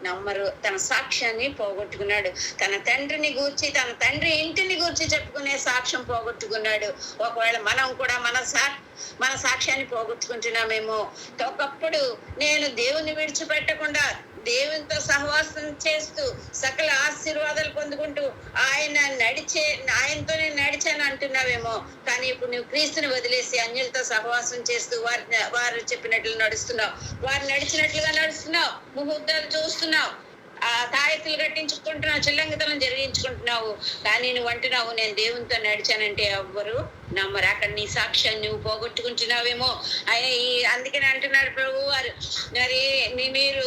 A: నమ్మరు. తన సాక్ష్యాన్ని పోగొట్టుకున్నాడు. తన తండ్రిని గూర్చి, తన తండ్రి ఇంటిని గూర్చి చెప్పుకునే సాక్ష్యం పోగొట్టుకున్నాడు. ఒకవేళ మనం కూడా మన సాక్ష్యాన్ని పోగొట్టుకుంటున్నామేమో. ఒకప్పుడు నేను దేవుని విడిచిపెట్టకుండా దేవునితో సహవాసం చేస్తూ సకల ఆశీర్వాదాలు పొందుకుంటూ ఆయనతో నేను నడిచాను అంటున్నావేమో. కానీ ఇప్పుడు నువ్వు క్రీస్తుని వదిలేసి అన్యులతో సహవాసం చేస్తూ వారు చెప్పినట్లు నడుస్తున్నావు, వారు నడిచినట్లుగా నడుస్తున్నావు, ముహూర్తాలు చూస్తున్నావు, ఆ తాయెత్తులు కట్టించుకుంటున్నావు, చిల్లంగితనం జరిగించుకుంటున్నావు. కానీ నువ్వు అంటున్నావు నేను దేవునితో నడిచానంటే ఎవ్వరు నమ్మరు. అక్కడ నీ సాక్ష్యాన్ని నువ్వు పోగొట్టుకుంటున్నావేమో. అందుకని అంటున్నారు ప్రభు వారు, మరి మీరు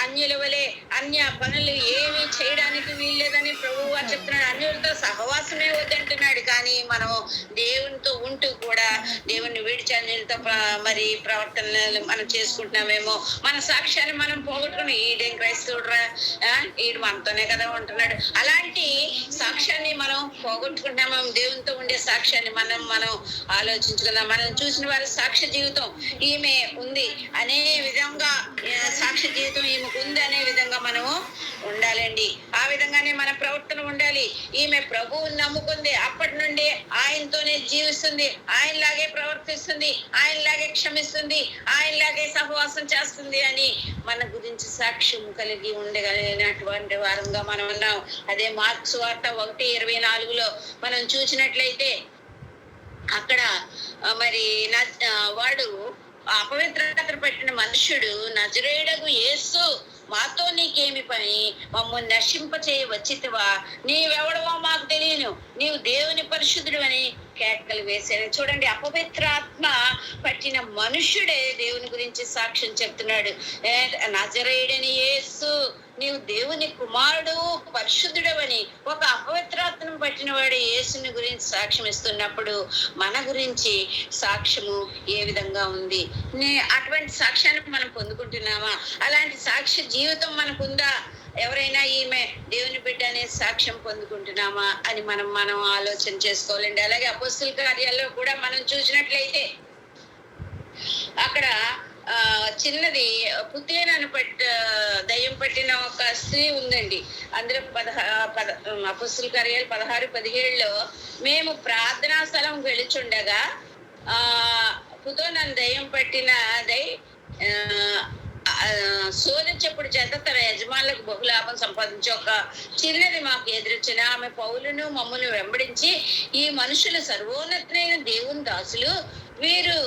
A: అన్యుల వలె అన్య పనులు ఏమి చేయడానికి వీల్లేదని ప్రభు వారు చెప్తున్నాడు. అన్యులతో సహవాసమే వద్దంటున్నాడు. కానీ మనం దేవునితో ఉంటూ కూడా దేవుణ్ణి విడిచి అన్యులతో మరి ప్రవర్తనలు మనం చేసుకుంటున్నామేమో. మన సాక్ష్యాన్ని మనం పోగొట్టుకుని ఈడేం క్రైస్తవుడురా, ఈడు మనతోనే కదా ఉంటున్నాడు, అలాంటి సాక్ష్యాన్ని మనం పోగొట్టుకుంటున్నాము. దేవునితో ఉండే సాక్ష్యాన్ని మనం ఆలోచించుకుందాం. మనం చూసిన వారి సాక్ష్య జీవితం ఈమె ఉంది అనే విధంగా, సాక్ష్య జీవితం ఈమెకు ఉంది అనే విధంగా మనము ఉండాలండి. ఆ విధంగానే మన ప్రవర్తన ఉండాలి. ఈమె ప్రభువుని నమ్ముకుంది, అప్పటి నుండి ఆయనతోనే జీవిస్తుంది, ఆయనలాగే ప్రవర్తిస్తుంది, ఆయనలాగే క్షమిస్తుంది, ఆయనలాగే సహవాసం చేస్తుంది అని మన గురించి సాక్ష్యం కలిగి ఉండగలిగినటువంటి వారంగా మనం ఉన్నాం. అదే మార్క్స్ సువార్త 1:24 మనం చూసినట్లయితే అక్కడ మరి వాడు అపవిత్రత పెట్టిన మనుష్యుడు, నజరేయుడగు యేసు, మాతో నీకేమి పని, మమ్మల్ని నశింప చేయ వచ్చితివా, నీవెవడవో మాకు తెలియను, నీవు దేవుని పరిశుద్ధుడు అని కేకలు వేశాను. చూడండి, అపవిత్రాత్మ పట్టిన మనుష్యుడే దేవుని గురించి సాక్ష్యం చెప్తున్నాడు. నజరేయుడని యేసు, నీవు దేవుని కుమారుడు, పరిశుద్ధుడవని ఒక అపవిత్రాత్మను పట్టిన వాడు యేసుని గురించి సాక్ష్యం ఇస్తున్నప్పుడు మన గురించి సాక్ష్యము ఏ విధంగా ఉంది? అటువంటి సాక్ష్యాన్ని మనం పొందుకుంటున్నామా? అలాంటి సాక్ష్య జీవితం మనకుందా? ఎవరైనా ఈమె దేవుని బిడ్డ అనే సాక్ష్యం పొందుకుంటున్నామా అని మనం ఆలోచన చేసుకోవాలండి. అలాగే అపోస్తుల కార్యాల్లో కూడా మనం చూసినట్లయితే అక్కడ చిన్నది పుతేనను దయ్యం పట్టిన ఒక స్త్రీ ఉందండి. అందులో అపోస్తుల కార్యాలు 16-17 మేము ప్రార్థనా స్థలం వెళుచుండగా పుతేనను దయ్యం పట్టినదై సోద చెప్పుడు చేత తన యజమానులకు బహులాభం సంపాదించి ఒక చిన్నది మాకు ఎదురొచ్చిన ఆమె పౌలును మమ్మల్ని వెంబడించి, ఈ మనుషులు సర్వోన్నతులైన దేవుని దాసులు, వీరు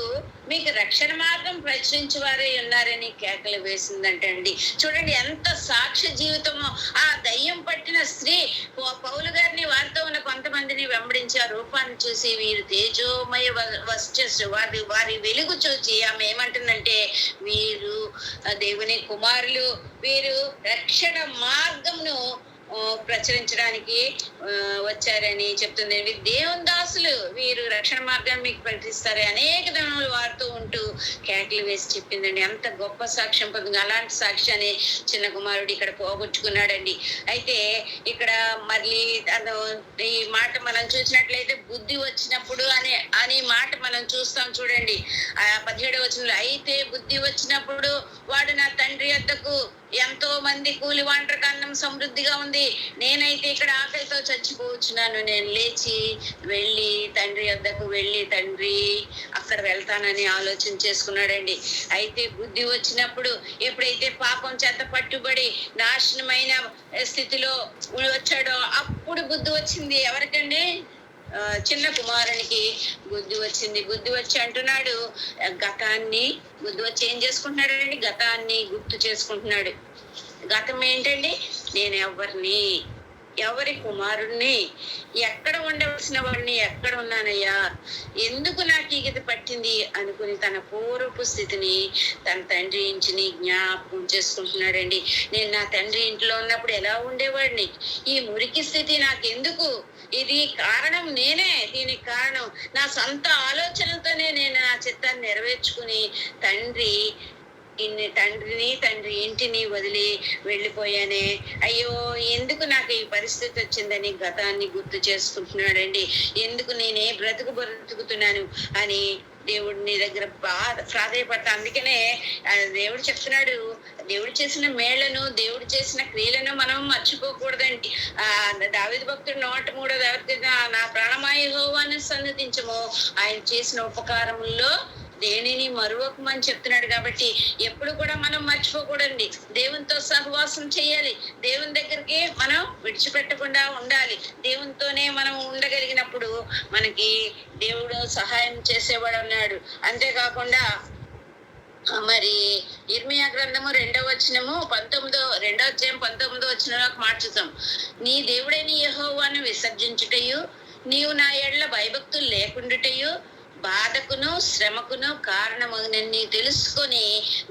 A: మీకు రక్షణ మార్గం ప్రచురించే వారే ఉన్నారని కేకలు వేసిందంటండి. చూడండి ఎంత సాక్ష్య జీవితమో. ఆ దయ్యం పట్టిన స్త్రీ పౌలు గారిని, వారితో ఉన్న కొంతమందిని వెంబడించి ఆ రూపాన్ని చూసి, వీరు తేజోమయ వర్చస్సు, వారి వెలుగు చూసి ఆమె ఏమంటుందంటే, వీరు దేవుని కుమారులు, వీరు రక్షణ మార్గంను ప్రచురించడానికి వచ్చారని చెప్తుంది. దేవుని దాసులు, వీరు రక్షణ మార్గాన్ని మీకు ప్రకటిస్తారు అనేక దినములు వారితో ఉంటూ కేకలు వేసి చెప్పిందండి. అంత గొప్ప సాక్ష్యం పొంది అలాంటి సాక్ష్యాన్ని చిన్న కుమారుడు ఇక్కడ పోగొట్టుకున్నాడండి. అయితే ఇక్కడ మళ్ళీ ఈ మాట మనం చూసినట్లయితే బుద్ధి వచ్చినప్పుడు అనే మాట మనం చూస్తాం. చూడండి, 17వ వచనంలో, అయితే బుద్ధి వచ్చినప్పుడు వాడు నా తండ్రి వద్దకు, ఎంతో మంది కూలి వాంటరికి అన్నం సమృద్ధిగా ఉంది, నేనైతే ఇక్కడ ఆకలితో చచ్చిపోవచ్చున్నాను, నేను లేచి వెళ్ళి తండ్రి వద్దకు వెళ్ళి తండ్రి అక్కడ వెళ్తానని ఆలోచన చేసుకున్నాడండి. అయితే బుద్ధి వచ్చినప్పుడు, ఎప్పుడైతే పాపం చేత పట్టుబడి నాశనమైన స్థితిలో వచ్చాడో అప్పుడు బుద్ధి వచ్చింది. ఎవరికండి? చిన్న కుమారునికి బుద్ధి వచ్చింది. బుద్ధి వచ్చి అంటున్నాడు, బుద్ధి వచ్చి ఏం చేసుకుంటున్నాడు? గతాన్ని గుర్తు చేసుకుంటున్నాడు. గతం ఏంటండి? నేను ఎవరి కుమారుణ్ణి, ఎక్కడ ఉండవలసిన వాడిని, ఎక్కడ ఉన్నానయ్యా, ఎందుకు నాకు ఈ గతి పట్టింది అనుకుని తన పూర్వపు స్థితిని తన తండ్రి ఇంటిని జ్ఞాపకం చేసుకుంటున్నాడండి. నేను నా తండ్రి ఇంట్లో ఉన్నప్పుడు ఎలా ఉండేవాడిని, ఈ మురికి స్థితి నాకెందుకు, ఇది కారణం నేనే, దీనికి కారణం నా సొంత ఆలోచనలతోనే నేను నా చిత్తాన్ని నెరవేర్చుకుని తండ్రి ఇంటిని వదిలి వెళ్ళిపోయానే, అయ్యో ఎందుకు నాకు ఈ పరిస్థితి వచ్చిందని గతాన్ని గుర్తు చేసుకుంటున్నాడండి. ఎందుకు నేనే బ్రతుకుతున్నాను అని దేవుడిని దగ్గర ప్రాధాయపడతా. అందుకనే దేవుడు చెప్తున్నాడు, దేవుడు చేసిన మేళ్లను, దేవుడు చేసిన క్రియలను మనం మర్చిపోకూడదండి. దావీదు భక్తుడు 103వ నా ప్రాణమా యెహోవాను సన్నిధించము, ఆయన చేసిన ఉపకారముల్లో దేనిని మరువకమని చెప్తున్నాడు. కాబట్టి ఎప్పుడు కూడా మనం మర్చిపోకూడండి. దేవునితో సహవాసం చేయాలి, దేవుని దగ్గరికి మనం విడిచిపెట్టకుండా ఉండాలి. దేవునితోనే మనం ఉండగలిగినప్పుడు మనకి దేవుడు సహాయం చేసేవాడు అన్నాడు. అంతేకాకుండా మరి ఇర్మియా గ్రంథము 2వ వచనము 19వ వచనంలో మార్చుతాం. నీ దేవుడైన యెహోవాను విసర్జించుటయు, నీవు నా ఎడల భయభక్తులు లేకుండుటయు, బాధకును శ్రమకును కారణమని తెలుసుకొని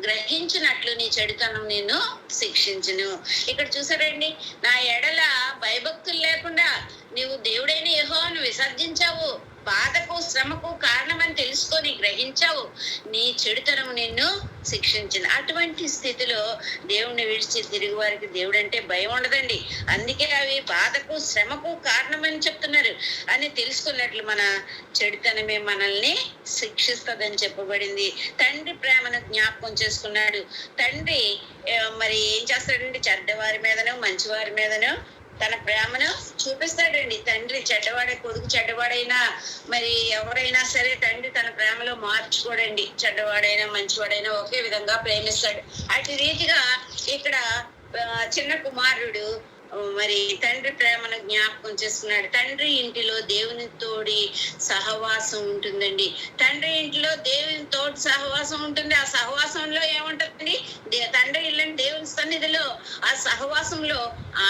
A: గ్రహించినట్లు నీ చెడుతనం నేను శిక్షించును. ఇక్కడ చూసారండి, నా ఎడల భయభక్తులు లేకుండా నీవు దేవుడైన యెహోవాను విసర్జించావు, బాధకు శ్రమకు కారణమని తెలుసుకొని గ్రహించావు, నీ చెడుతనము నిన్ను శిక్షించింది. అటువంటి స్థితిలో దేవుణ్ణి విడిచి తిరిగి వారికి దేవుడు అంటే భయం ఉండదండి. అందుకే అవి బాధకు శ్రమకు కారణమని చెప్తున్నారు అని తెలుసుకున్నట్లు మన చెడుతనమే మనల్ని శిక్షిస్తుందని చెప్పబడింది. తండ్రి ప్రేమను జ్ఞాపకం చేసుకున్నాడు. తండ్రి మరి ఏం చేస్తాడండి, చెడ్డవారి మీదనో మంచివారి మీదనో తన ప్రేమను చూపిస్తాడండి. తండ్రి చెడ్డవాడే, కొడుకు చెడ్డవాడైనా మరి ఎవరైనా సరే తండ్రి తన ప్రేమలో మార్చుకోడండి. చెడ్డవాడైనా మంచివాడైనా ఒకే విధంగా ప్రేమిస్తాడు. అటు రీతిగా ఇక్కడ చిన్న కుమారుడు మరి తండ్రి ప్రేమను జ్ఞాపకం చేసుకున్నాడు. తండ్రి ఇంటిలో దేవుని తోడి సహవాసం ఉంటుందండి. తండ్రి ఇంటిలో దేవుని తోటి సహవాసం ఉంటుంది. ఆ సహవాసంలో ఏముంటుందండి, తండ్రి ఇల్లని దేవుని సన్నిధిలో ఆ సహవాసంలో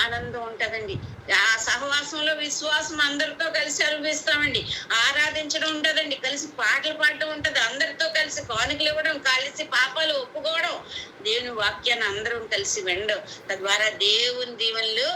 A: ఆనందం ఉంటదండి. ఆ సహవాసంలో విశ్వాసం అందరితో కలిసి అనుభవిస్తామండి. ఆరాధించడం ఉంటదండి, కలిసి పాటలు పాడటం ఉంటది, అందరితో కలిసి కానుకలు ఇవ్వడం, కలిసి పాపాలు ఒప్పుకోవడం, దేవుని వాక్యాన్ని అందరం కలిసి వినడం, తద్వారా దేవుని దీవెనలు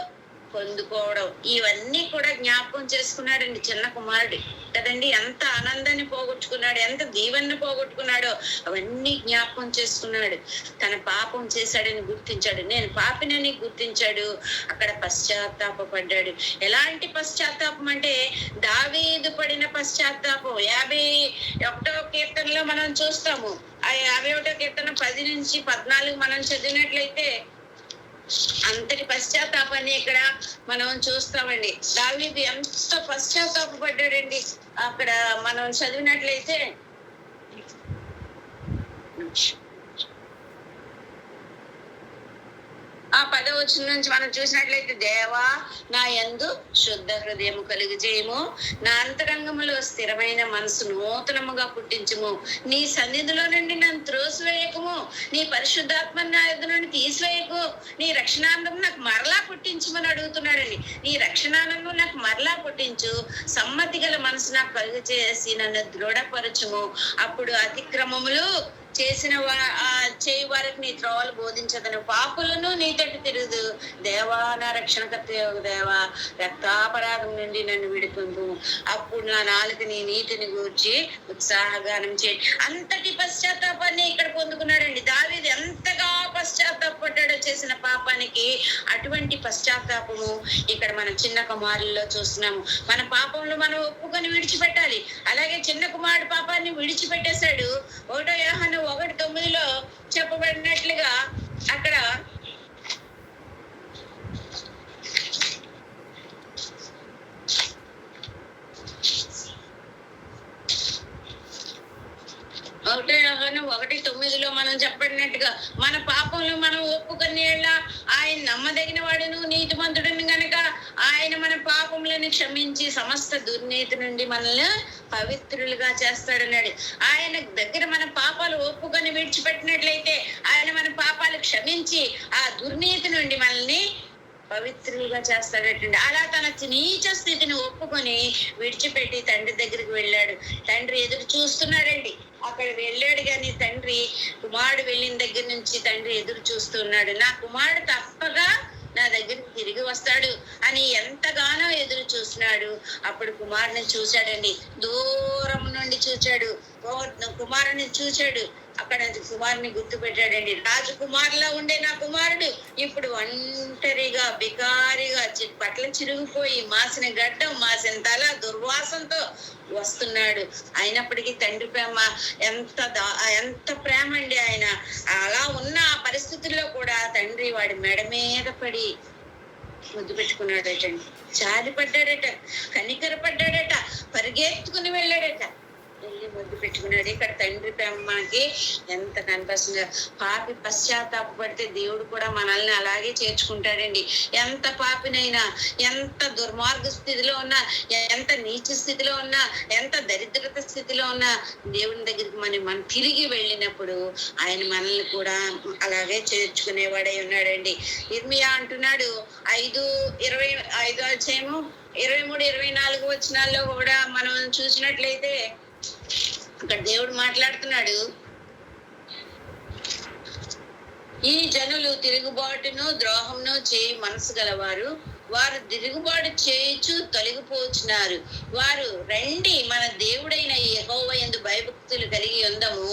A: పొందుకోవడం, ఇవన్నీ కూడా జ్ఞాపకం చేసుకున్నాడండి చిన్న కుమారుడు కదండి. ఎంత ఆనందాన్ని పోగొట్టుకున్నాడు, ఎంత దీవెన్ని పోగొట్టుకున్నాడో అవన్నీ జ్ఞాపకం చేసుకున్నాడు. తన పాపం చేశాడని గుర్తించాడు, నేను పాపినని గుర్తించాడు. అక్కడ పశ్చాత్తాపడ్డాడు. ఎలాంటి పశ్చాత్తాపం అంటే దావీదు పడిన పశ్చాత్తాపం 51వ కీర్తనలో మనం చూస్తాము. ఆ 51వ కీర్తన 10 నుంచి 14 మనం చదివినట్లయితే అంతటి పశ్చాత్తాపాన్ని ఇక్కడ మనం చూస్తామండి. దావీదు ఎంత పశ్చాత్తాపడ్డాడండి అక్కడ మనం చదివినట్లయితే. ఆ 10వ వచనం నుంచి మనం చూసినట్లయితే, దేవా నా యందు శుద్ధ హృదయము కలుగజేయము, నా అంతరంగములో స్థిరమైన మనసు నూతనముగా పుట్టించుము, నీ సన్నిధిలో నుండి నన్ను త్రోసివేయకము, నీ పరిశుద్ధాత్మ నా యొద్ద నుండి తీసివేయకు, నీ రక్షణానందం నాకు మరలా పుట్టించుమని అడుగుతున్నాడండి. నీ రక్షణానందం నాకు మరలా పుట్టించు, సమ్మతి గల మనసు నాకు కలుగజేసి నన్ను దృఢపరచుము, అప్పుడు అతిక్రమములు చేసిన చేయి వారికి నీ త్రోవలు బోధించదను, పాపులను నీతోటి తిరుగు. దేవా నా రక్షణకర్త దేవా, రక్తాపరాధం నుండి నన్ను విడుతుంది, అప్పుడు నా నాలుక నీ నీతిని గూర్చి ఉత్సాహగానం చేయి. అంతటి పశ్చాత్తాపాన్ని ఇక్కడ పొందుకున్నాడండి దావీదు. ఎంతగా పశ్చాత్తాపడ్డాడో చేసిన పాపానికి. అటువంటి పశ్చాత్తాపము ఇక్కడ మనం చిన్న కుమారుల్లో చూస్తున్నాము. మన పాపంలో మనం ఒప్పుకొని విడిచిపెట్టాలి. అలాగే చిన్న కుమారుడు పాపాన్ని విడిచిపెట్టేశాడు. 1 యోహాను 1:9 చెప్పబడినట్లుగా అక్కడ ఒకటో యోహాను 1:9 మనం చెప్పడినట్టుగా మన పాపంలో మనం ఒప్పుకొని ఆయన నమ్మదగిన వాడును నీతిమంతుడును గనక ఆయన మన పాపములను క్షమించి సమస్త దుర్నీతి నుండి మనల్ని పవిత్రులుగా చేస్తాడన్నాడు. ఆయన దగ్గర మన పాపాలు ఒప్పుకొని విడిచిపెట్టినట్లయితే ఆయన మన పాపాలు క్షమించి ఆ దుర్నీతి నుండి మనల్ని పవిత్రులుగా చేస్తాడటండి. అలా తన నీచ స్థితిని ఒప్పుకొని విడిచిపెట్టి తండ్రి దగ్గరికి వెళ్ళాడు. తండ్రి ఎదురు చూస్తున్నాడండి. అక్కడ వెళ్ళాడు కానీ తండ్రి, కుమారుడు వెళ్ళిన దగ్గర నుంచి తండ్రి ఎదురు చూస్తున్నాడు. నా కుమారుడు తప్పగా నా దగ్గరికి తిరిగి వస్తాడు అని ఎంతగానో ఎదురు చూస్తున్నాడు. అప్పుడు కుమారుని చూశాడండి, దూరం నుండి చూచాడు, కుమారుని చూచాడు. అక్కడ కుమారుని గుర్తు పెట్టాడండి. రాజకుమారులా ఉండే నా కుమారుడు ఇప్పుడు ఒంటరిగా బికారిగా బట్టలు చిరిగిపోయి మాసిన గడ్డం, మాసిన తల, దుర్వాసంతో వస్తున్నాడు. అయినప్పటికీ తండ్రి ప్రేమ ఎంత ప్రేమ అండి. ఆయన అలా ఉన్న ఆ పరిస్థితుల్లో కూడా తండ్రి వాడి మెడ మీద పడి ముద్దు పెట్టుకున్నాడటండి, జాలి పడ్డాడట, కనికర పడ్డాడట, పరిగెత్తుకుని వెళ్ళాడట, వెళ్ళి ముద్దు పెట్టుకున్నాడు. ఇక్కడ తండ్రి ప్రేమ మనకి ఎంత కనిపిస్తుంది. పాపి పశ్చాత్తాపడితే దేవుడు కూడా మనల్ని అలాగే చేర్చుకుంటాడండి. ఎంత పాపినైనా, ఎంత దుర్మార్గ స్థితిలో ఉన్నా, ఎంత నీచ స్థితిలో ఉన్నా, ఎంత దరిద్రత స్థితిలో ఉన్నా దేవుని దగ్గరికి మనం తిరిగి వెళ్ళినప్పుడు ఆయన మనల్ని కూడా అలాగే చేర్చుకునేవాడై ఉన్నాడండి. ఇర్మియా అంటున్నాడు 5:25 అధ్యాయము 23-24 వచనాల్లో కూడా మనం చూసినట్లయితే అక్కడ దేవుడు మాట్లాడుతున్నాడు. ఈ జనులు తిరుగుబాటును ద్రోహమును చేయి మనసు గలవారు, వారు తిరుగుబాటు చేయుచు తొలగిపోతున్నారు. వారు రండి మన దేవుడైన యెహోవా యందు భయభక్తులు కలిగి ఉందము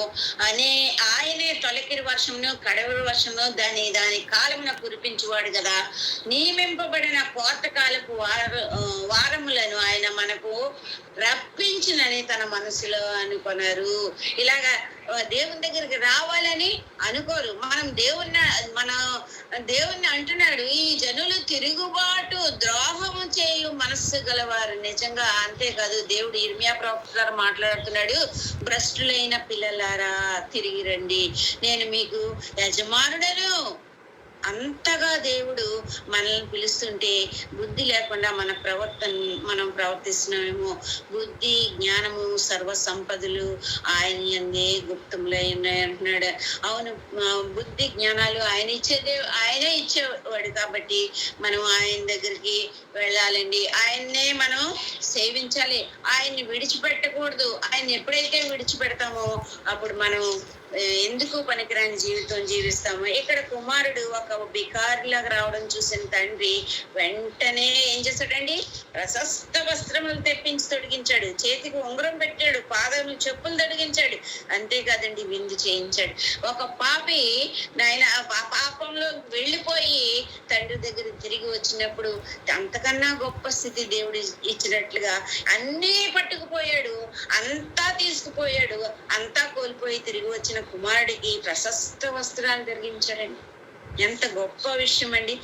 A: అనే ఆయనే తొలకరి వర్షమును కడవరి వర్షమును దాని దాని కాలమున కురిపించువాడు కదా. నియమింపబడిన కోతకాలపు వారములను ఆయన మనకు రప్పించునని తన మనసులో అనుకున్నారు. ఇలాగా దేవుని దగ్గరికి రావాలని అనుకోరు. మన దేవుణ్ణి అంటున్నాడు, ఈ జనులు తిరుగుబాటు ద్రోహము చేయు మనస్సు గలవారు. నిజంగా అంతేకాదు, దేవుడు ఇర్మియా ప్రవక్త ద్వారా మాట్లాడుతున్నాడు, భ్రష్టులైన పిల్లలారా తిరిగి రండి, నేను మీకు యజమానుడను. అంతగా దేవుడు మనల్ని పిలుస్తుంటే బుద్ధి లేకుండా మనం ప్రవర్తిస్తున్నామేమో. బుద్ధి జ్ఞానము సర్వ సంపదలు ఆయన యందే గుప్తములై ఉన్నాయి అంటున్నాడు. అవును, బుద్ధి జ్ఞానాలు ఆయనే ఇచ్చేవాడు కాబట్టి మనం ఆయన దగ్గరికి వెళ్ళాలండి. ఆయన్నే మనం సేవించాలి, ఆయన్ని విడిచిపెట్టకూడదు. ఆయన ఎప్పుడైతే విడిచిపెడతామో అప్పుడు మనం ఎందుకు పనికిరాని జీవితం జీవిస్తాము. ఇక్కడ కుమారుడు ఒక బికారిలాగా రావడం చూసిన తండ్రి వెంటనే ఏం చేశాడండి, ప్రశస్త వస్త్రములు తెప్పించి తొడిగించాడు, చేతికి ఉంగరం పెట్టాడు, పాదములు చెప్పులు తొడిగించాడు. అంతేకాదండి, విందు చేయించాడు. ఒక పాపి నాయన పాపంలో వెళ్ళిపోయి తండ్రి దగ్గర తిరిగి వచ్చినప్పుడు అంతకన్నా గొప్ప స్థితి దేవుడు ఇచ్చినట్లుగా అన్నీ పట్టుకుపోయాడు, అంతా తీసుకుపోయాడు, అంతా కోల్పోయి తిరిగి వచ్చిన కుమారుడికి ప్రశస్త వస్త్రాలు జరిగించాడండి. ఎంత గొప్ప విషయం అండి.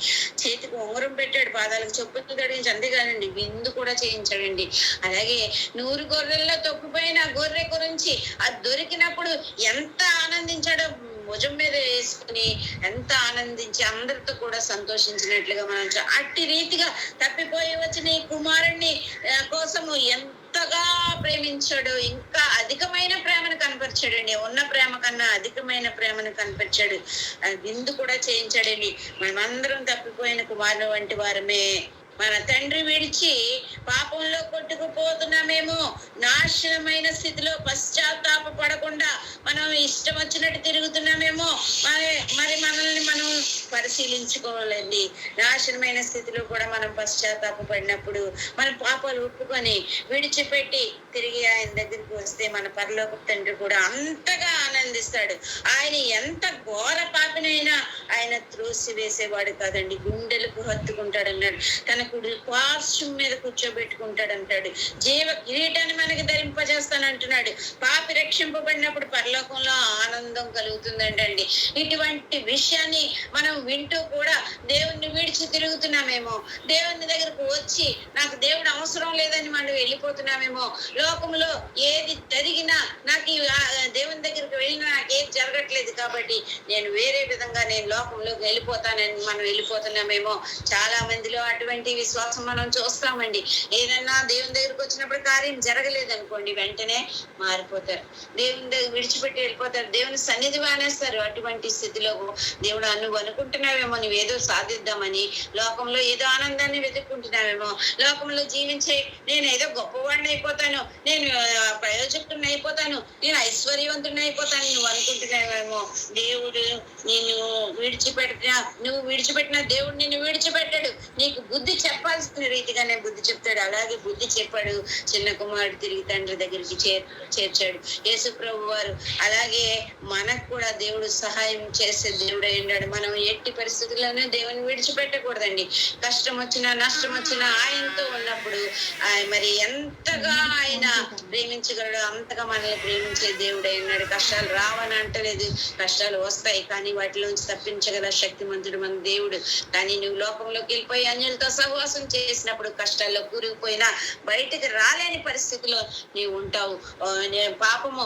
A: చేతికి ఉంగరం పెట్టాడు, పాదాలకు చెప్పులు తడిగించి, అంతేకాదండి విందు కూడా చేయించాడండి. అలాగే 100 గొర్రెల్లో తప్పిపోయిన గొర్రె గురించి అది దొరికినప్పుడు ఎంత ఆనందించాడో, భుజం మీద వేసుకుని ఎంత ఆనందించి అందరితో కూడా సంతోషించినట్లుగా మనం అట్టి రీతిగా తప్పిపోయి వచ్చిన ఈ కుమారుణ్ణి కోసము ఎంతగా ప్రేమించాడు. ఇంకా అధికమైన ప్రేమను కనపరిచాడండి, ఉన్న ప్రేమ కన్నా అధికమైన ప్రేమను కనపరిచాడు. విందు కూడా చేయించాడండి. మనమందరం తప్పిపోయిన కుమారుడు వంటి వారమే. మన తండ్రి విడిచి పాపంలో కొట్టుకుపోతున్నామేమో, నాశనమైన స్థితిలో పశ్చాత్తాప పడకుండా మనం ఇష్టం వచ్చినట్టు తిరుగుతున్నామేమో. మరి మనల్ని మనం పరిశీలించుకోవాలండి. నాశనమైన స్థితిలో కూడా మనం పశ్చాత్తాప పడినప్పుడు మన పాపాలు ఒప్పుకొని విడిచిపెట్టి తిరిగి ఆయన దగ్గరికి వస్తే మన పరలోక తండ్రి కూడా అంతగా ఆనందిస్తాడు. ఆయన ఎంత ఘోర పాపినైనా ఆయన త్రోసి వేసేవాడు కాదండి, గుండెలకు హత్తుకుంటాడు అన్నాడు. తన కుడి పార్శ్వం మీద కూర్చోబెట్టుకుంటాడు అంటాడు. జీవ కిరీటాన్ని మనకి ధరింపజేస్తానంటున్నాడు. పాపి రక్షింపబడినప్పుడు పరలోకంలో ఆనందం కలుగుతుందంటండి. ఇటువంటి విషయాన్ని మనం వింటూ కూడా దేవుణ్ణి విడిచి తిరుగుతున్నామేమో, దేవుని దగ్గరకు వచ్చి నాకు దేవుడు అవసరం లేదని మనం వెళ్ళిపోతున్నామేమో. లోకంలో ఏది జరిగినా నాకు దేవుని దగ్గరికి వెళ్ళినా నాకు ఏది జరగట్లేదు కాబట్టి నేను వేరే విధంగా నేను లోకంలోకి వెళ్ళిపోతానని మనం వెళ్ళిపోతున్నామేమో. చాలా మందిలో అటువంటి విశ్వాసం మనం చూస్తామండి. ఏదన్నా దేవుని దగ్గరికి వచ్చినప్పుడు కార్యం జరగలేదు అనుకోండి, వెంటనే మారిపోతారు, దేవుని దగ్గర విడిచిపెట్టి వెళ్ళిపోతారు, దేవుని సన్నిధి మానేస్తారు. అటువంటి స్థితిలో దేవుడు నువ్వు అనుకుంటున్నావేమో నువ్వేదో సాధిద్దామని, లోకంలో ఏదో ఆనందాన్ని వెతుక్కుంటున్నావేమో, లోకంలో జీవించే నేను ఏదో గొప్పవాడిని అయిపోతాను, నేను ప్రయోజకుడిని అయిపోతాను, నేను ఐశ్వర్యవంతుడిని అయిపోతాను నువ్వు అనుకుంటున్నావేమో. దేవుడు నువ్వు విడిచిపెట్టిన దేవుడు నిన్ను విడిచిపెట్టాడు. నీకు బుద్ధి చెప్పాల్సిన రీతిగానే బుద్ధి చెప్తాడు. అలాగే బుద్ధి చెప్పాడు. చిన్న కుమారుడు తిరిగి తండ్రి దగ్గరికి చేర్చాడు యేసు ప్రభు వారు. అలాగే మనకు కూడా దేవుడు సహాయం చేసే దేవుడు అయ్యాడు. మనం ఎట్టి పరిస్థితుల్లోనే దేవుని విడిచిపెట్టకూడదండి. కష్టం వచ్చినా నష్టం వచ్చినా ఆయనతో ఉన్నప్పుడు మరి ఎంతగా ఆయన ప్రేమించగలడు, అంతగా మనల్ని ప్రేమించే దేవుడు అయ్యాడు. కష్టాలు రావని అంటలేదు, కష్టాలు వస్తాయి, కానీ వాటిలోంచి తప్పించగల శక్తిమంతుడు మన దేవుడు. కానీ నువ్వు లోకంలోకి వెళ్ళిపోయి అన్యులతో సహవాసం చేసినప్పుడు కష్టాల్లో కూరుకుపోయినా బయటకు రాలేని పరిస్థితిలో నీవు ఉంటావు. పాపము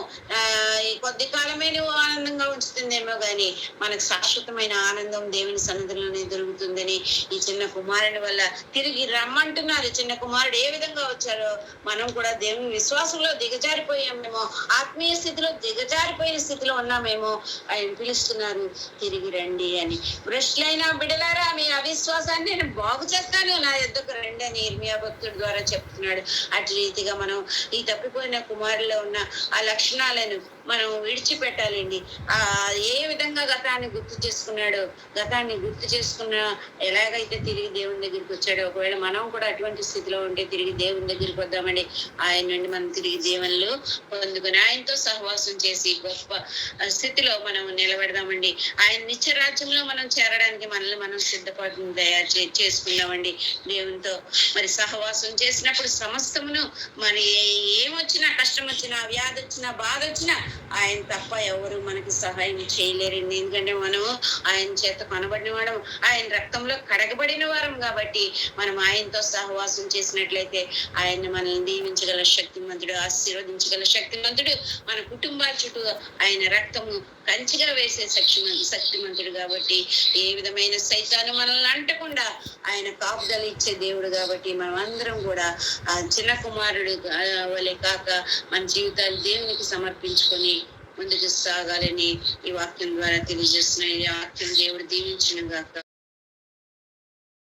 A: కొద్ది కాలమే నువ్వు ఆనందంగా ఉంచుతుందేమో గాని మనకు శాశ్వతమైన ఆనందం దేవుని సన్నిధిలోనే దొరుకుతుందని ఈ చిన్న కుమారుని వల్ల తిరిగి రమ్మంటున్నారు. చిన్న కుమారుడు ఏ విధంగా వచ్చారో మనం కూడా దేవుని విశ్వాసంలో దిగజారిపోయామేమో, ఆత్మీయ స్థితిలో దిగజారిపోయిన స్థితిలో ఉన్నామేమో. ఆయన పిలుస్తున్నారు, తిరిగి రండి అని. భ్రష్టులైన బిడ్డలారా, మీ అవిశ్వాసాన్ని నేను బాగు చేస్తాను, నా యొద్దకు రండి అని ఇర్మియా భక్తుడి ద్వారా చెప్తున్నాడు. అటు రీతిగా మనం ఈ తప్పిపోయిన కుమారులో ఉన్న ఆ లక్షణాలను మనం విడిచిపెట్టాలండి. ఏ విధంగా గతాన్ని గుర్తు చేసుకున్నాడో, గతాన్ని గుర్తు చేసుకున్న ఎలాగైతే తిరిగి దేవుని దగ్గరికి వచ్చాడో, ఒకవేళ మనం కూడా అటువంటి స్థితిలో ఉంటే తిరిగి దేవుని దగ్గరికి వద్దామండి. ఆయన నుండి మనం తిరిగి దేవునిలో పొందుకొని ఆయనతో సహవాసం చేసి గొప్ప స్థితిలో మనం నిలబెడదామండి. ఆయన నిత్య రాజ్యంలో మనం చేరడానికి మనల్ని మనం సిద్ధపడి చేసుకుందామండి దేవునితో. మరి సహవాసం చేసినప్పుడు సమస్తమును మరి ఏమొచ్చినా, కష్టం వచ్చినా, వ్యాధి వచ్చినా, బాధ వచ్చినా ఆయన తప్ప ఎవరు మనకి సహాయం చేయలేరండి. ఎందుకంటే మనం ఆయన చేత కొనబడిన వాడు, ఆయన రక్తంలో కడగబడిన వారం కాబట్టి మనం ఆయనతో సహవాసం చేసినట్లయితే ఆయన మనల్ని దీవించగల శక్తిమంతుడు, ఆశీర్వదించగల శక్తిమంతుడు. మన కుటుంబాల చుట్టూ ఆయన రక్తము కంచిగా వేసే శక్తిమంతుడు కాబట్టి ఏ విధమైన సైతాను మనల్ని అంటకుండా ఆయన కాపుదల ఇచ్చే దేవుడు కాబట్టి మనం అందరం కూడా ఆ చిన్న కుమారుడు వలె కాక మన జీవితాలు దేవునికి సమర్పించుకొని ముందుకు సాగాలని ఈ వాక్యం ద్వారా తెలియజేస్తున్నాయి. ఈ వాక్యం దేవుడు దీవించిన గాక.